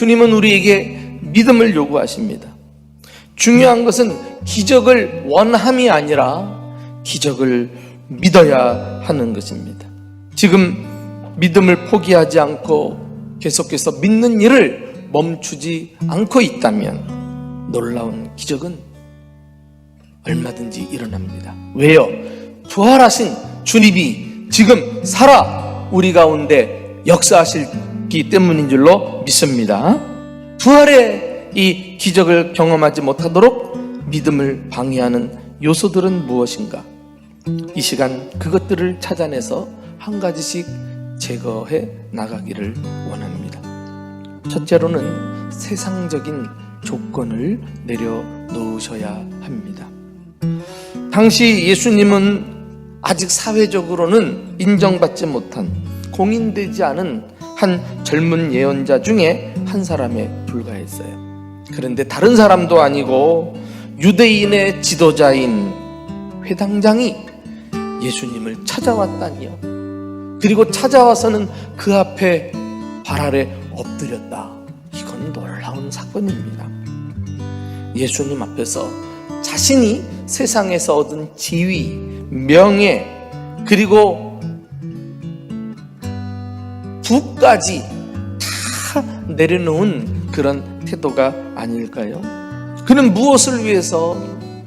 주님은 우리에게 믿음을 요구하십니다. 중요한 것은 기적을 원함이 아니라 기적을 믿어야 하는 것입니다. 지금 믿음을 포기하지 않고 계속해서 믿는 일을 멈추지 않고 있다면 놀라운 기적은 얼마든지 일어납니다. 왜요? 부활하신 주님이 지금 살아 우리 가운데 역사하시기 때문인 줄로 믿습니다. 부활의 이 기적을 경험하지 못하도록 믿음을 방해하는 요소들은 무엇인가? 이 시간 그것들을 찾아내서 한 가지씩 제거해 나가기를 원합니다. 첫째로는 세상적인 조건을 내려놓으셔야 합니다. 당시 예수님은 아직 사회적으로는 인정받지 못한, 공인되지 않은 한 젊은 예언자 중에 한 사람에 불과했어요. 그런데 다른 사람도 아니고 유대인의 지도자인 회당장이 예수님을 찾아왔다니요. 그리고 찾아와서는 그 앞에 발 아래 엎드렸다. 이건 놀라운 사건입니다. 예수님 앞에서 자신이 세상에서 얻은 지위, 명예, 그리고 부까지 다 내려놓은 그런 태도가 아닐까요? 그는 무엇을 위해서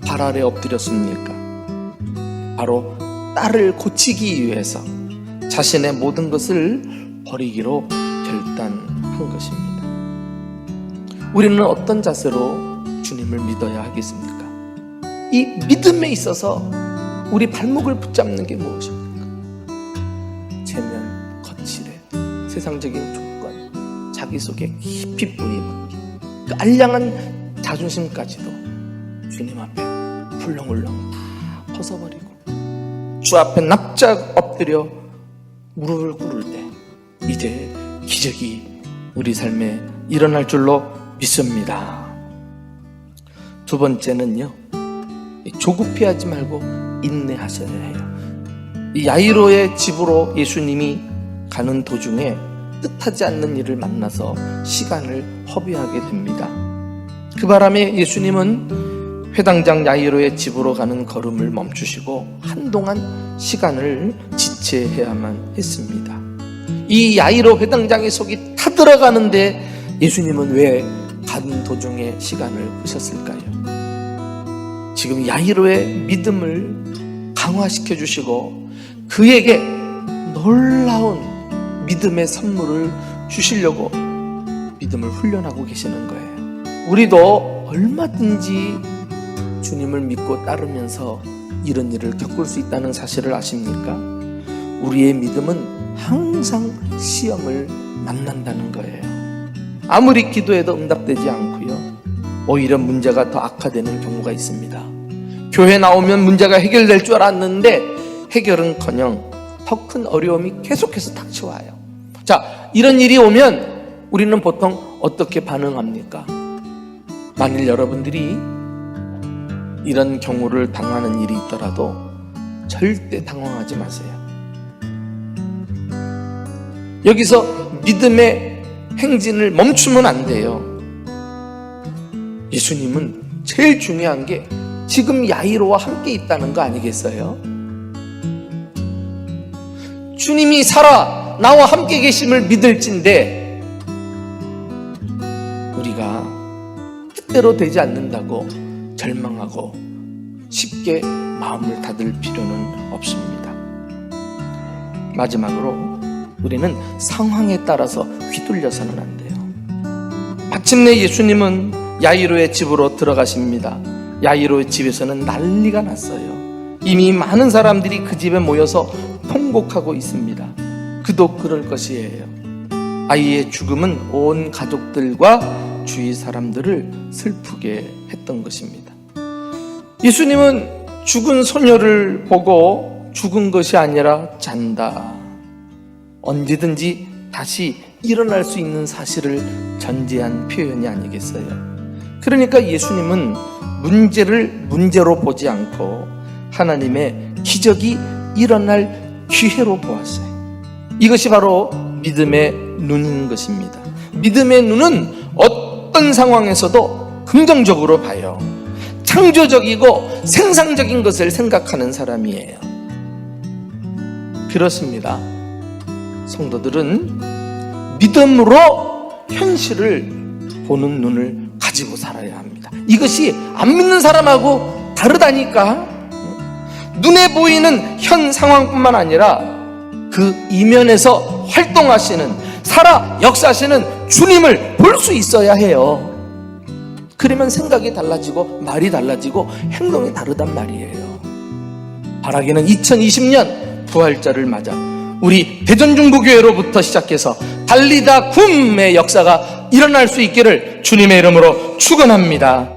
발 아래 엎드렸습니까? 바로 딸을 고치기 위해서 자신의 모든 것을 버리기로 결단한 것입니다. 우리는 어떤 자세로 주님을 믿어야 하겠습니까? 이 믿음에 있어서 우리 발목을 붙잡는 게 무엇입니까? 체면, 거칠해, 세상적인 조건, 자기 속에 깊이 뿌리 박기, 그 알량한 자존심까지도 주님 앞에 훌렁훌렁 다 벗어버리고 주 앞에 납작 엎드려 무릎을 꿇을 때 이제 기적이 우리 삶에 일어날 줄로 믿습니다. 두 번째는요, 조급해하지 말고 인내하셔야 해요. 이 야이로의 집으로 예수님이 가는 도중에 뜻하지 않는 일을 만나서 시간을 허비하게 됩니다. 그 바람에 예수님은 회당장 야이로의 집으로 가는 걸음을 멈추시고 한동안 시간을 지체해야만 했습니다. 이 야이로 회당장의 속이 타들어가는데 예수님은 왜 가는 도중에 시간을 끄셨을까요? 지금 야이로의 믿음을 강화시켜 주시고 그에게 놀라운 믿음의 선물을 주시려고 믿음을 훈련하고 계시는 거예요. 우리도 얼마든지 주님을 믿고 따르면서 이런 일을 겪을 수 있다는 사실을 아십니까? 우리의 믿음은 항상 시험을 만난다는 거예요. 아무리 기도해도 응답되지 않고요, 오히려 문제가 더 악화되는 경우가 있습니다. 교회 나오면 문제가 해결될 줄 알았는데 해결은커녕 더 큰 어려움이 계속해서 닥쳐와요. 자, 이런 일이 오면 우리는 보통 어떻게 반응합니까? 만일 여러분들이 이런 경우를 당하는 일이 있더라도 절대 당황하지 마세요. 여기서 믿음의 행진을 멈추면 안 돼요. 예수님은 제일 중요한 게 지금 야이로와 함께 있다는 거 아니겠어요? 주님이 살아 나와 함께 계심을 믿을진데 우리가 뜻대로 되지 않는다고 절망하고 쉽게 마음을 닫을 필요는 없습니다. 마지막으로 우리는 상황에 따라서 휘둘려서는 안 돼요. 마침내 예수님은 야이로의 집으로 들어가십니다. 야이로의 집에서는 난리가 났어요. 이미 많은 사람들이 그 집에 모여서 통곡하고 있습니다. 그도 그럴 것이에요. 아이의 죽음은 온 가족들과 주위 사람들을 슬프게 했던 것입니다. 예수님은 죽은 소녀를 보고 죽은 것이 아니라 잔다, 언제든지 다시 일어날 수 있는 사실을 전제한 표현이 아니겠어요? 그러니까 예수님은 문제를 문제로 보지 않고 하나님의 기적이 일어날 기회로 보았어요. 이것이 바로 믿음의 눈인 것입니다. 믿음의 눈은 어떤 상황에서도 긍정적으로 봐요. 창조적이고 생산적인 것을 생각하는 사람이에요. 그렇습니다. 성도들은 믿음으로 현실을 보는 눈을 가지고 살아야 합니다. 이것이 안 믿는 사람하고 다르다니까. 눈에 보이는 현 상황뿐만 아니라 그 이면에서 활동하시는, 살아 역사하시는 주님을 볼 수 있어야 해요. 그러면 생각이 달라지고 말이 달라지고 행동이 다르단 말이에요. 바라기는 2020년 부활절을 맞아 우리 대전중부교회로부터 시작해서 달리다 굼의 역사가 일어날 수 있기를 주님의 이름으로 축원합니다.